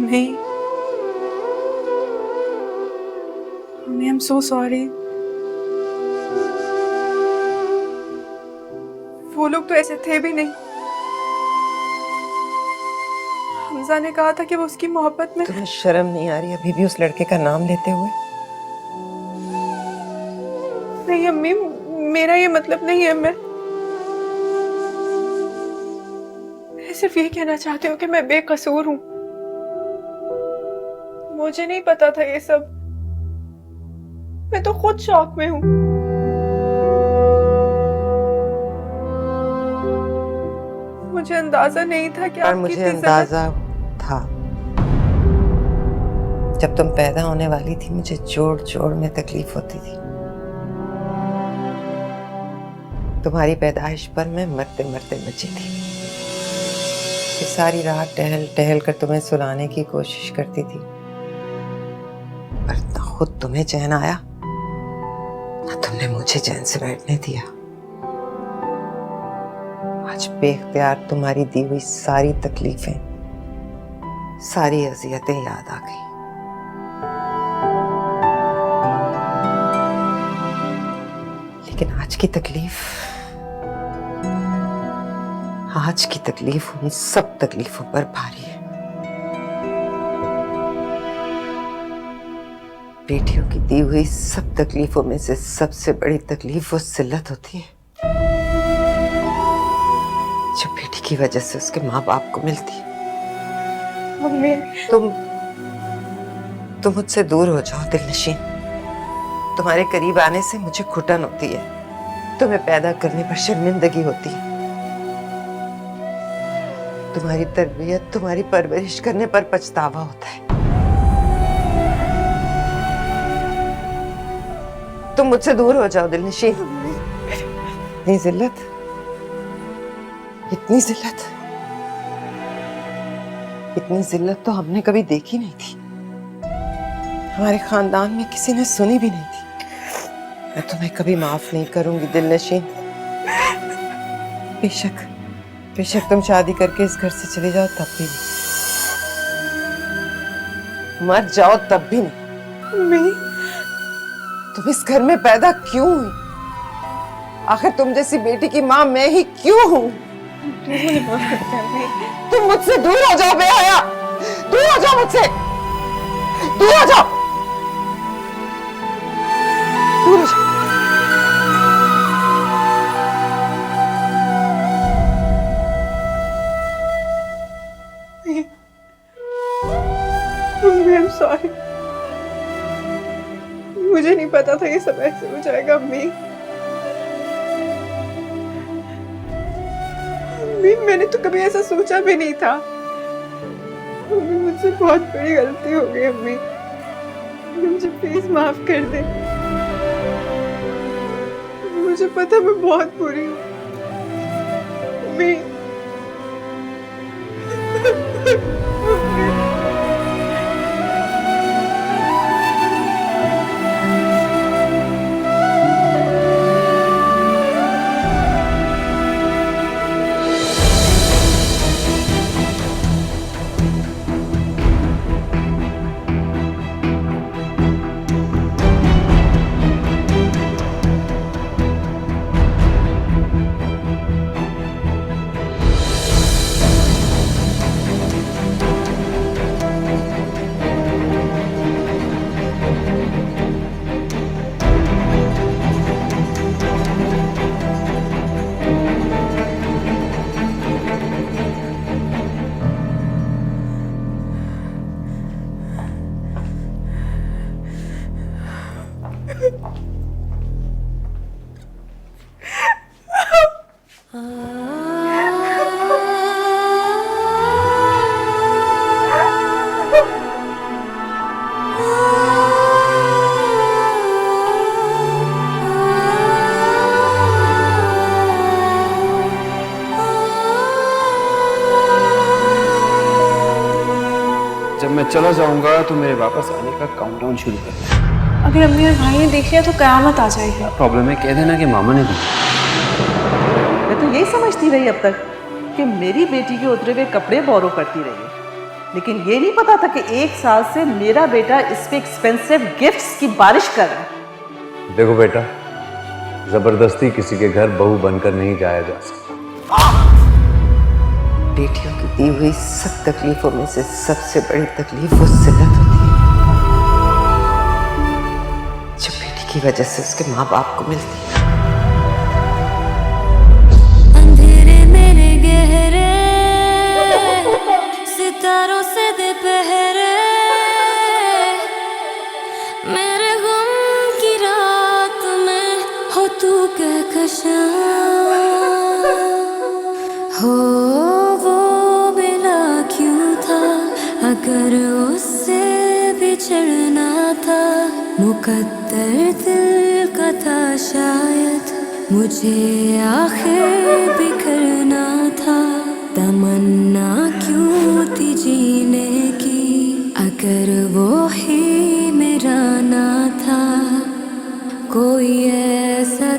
अम्मी, I am so sorry. वो लोग तो ऐसे थे भी नहीं। हमजा ने कहा था कि वो उसकी मोहब्बत में। तुम्हें शर्म नहीं आ रही अभी भी उस लड़के का नाम लेते हुए? नहीं अम्मी, मेरा ये मतलब नहीं है। मैं सिर्फ ये कहना चाहती हूँ कि मैं बेकसूर हूँ। मुझे नहीं पता था ये सब। मैं तो खुद शॉक में हूँ। मुझे अंदाजा नहीं था कि पर आपकी मुझे इतनी अंदाजा था। जब तुम पैदा होने वाली थी मुझे जोड़ जोड़ में तकलीफ होती थी। तुम्हारी पैदाइश पर मैं मरते मरते बची थी। ये सारी रात टहल टहल कर तुम्हें सुलाने की कोशिश करती थी, पर ना खुद तुम्हें चैन आया ना तुमने मुझे चैन से बैठने दिया। आज बेख्तियार तुम्हारी दी हुई सारी तकलीफें, सारी अजियतें याद आ गई। लेकिन आज की तकलीफ उन सब तकलीफों पर भारी है। बेटियों की दी हुई सब तकलीफों में से सबसे बड़ी तकलीफ वो जिल्लत होती है जो बेटी की वजह से उसके माँ बाप को मिलती है। मम्मी, तुम मुझसे दूर हो जाओ दिलनशीन। तुम्हारे करीब आने से मुझे घुटन होती है, तुम्हें पैदा करने पर शर्मिंदगी होती है, तुम्हारी तरबियत तुम्हारी परवरिश करने पर पछतावा होता है। तुम मुझसे दूर हो जाओ दिलनशीन। इतनी जिल्लत, इतनी जिल्लत तो हमने कभी देखी नहीं थी। हमारे खानदान में किसी ने सुनी भी नहीं थी। मैं तुम्हें कभी माफ नहीं करूंगी दिलनशीन। बेशक तुम शादी करके इस घर से चले जाओ तब भी नहीं, मर जाओ तब भी नहीं। मम्मी, तुम इस घर में पैदा क्यों हुई? आखिर तुम जैसी बेटी की माँ मैं ही क्यों हूँ? मुझे माफ कर दे अम्मी। तुम मुझसे दूर हो जाओ बेहया, दूर हो जाओ मुझसे, दूर हो जाओ, दूर हो जाओ। Mummy, I am sorry. मुझे नहीं पता था ये सब ऐसे हो जाएगा अम्मी। अम्मी, मैंने तो कभी ऐसा सोचा भी नहीं था। अम्मी, मुझसे बहुत बड़ी गलती हो गई अम्मी। मुझे प्लीज माफ कर दे। मुझे पता मैं बहुत बुरी हूँ अम्मी। जब मैं चला जाऊंगा तो मेरे वापस आने का काउंटडाउन शुरू कर देना। अगर अम्मी और भाई ने देख लिया तो कयामत आ जाएगी। प्रॉब्लम है, कह देना कि मामा ने दी। मैं तो यही समझती रही अब तक कि मेरी बेटी के उतरे हुए कपड़े बोरो करती रही है। लेकिन ये नहीं पता था कि 1 साल से मेरा बेटा इस पे एक्सपेंसिव गिफ्ट्स की बारिश कर रहा है। देखो बेटा, जबरदस्ती किसी के घर बहू बनकर नहीं जाया जा सकता। बेटियों की दी हुई सब तकलीफों में से सबसे बड़ी तकलीफ वो जिल्लत होती है जो बेटी की वजह से उसके माँ बाप को मिलती है। अंधेरे मेरे गहरे सितारों से दे पहरे, मेरे गम की रात में हो तू कहकशां, हो वो मिला क्यों था अगर उससे बिछड़ना था, मुकद्दर दिल का था शायद मुझे आखिर बिखरना था, तमन्ना क्यों थी जीने की अगर वो ही मेरा ना था, कोई ऐसा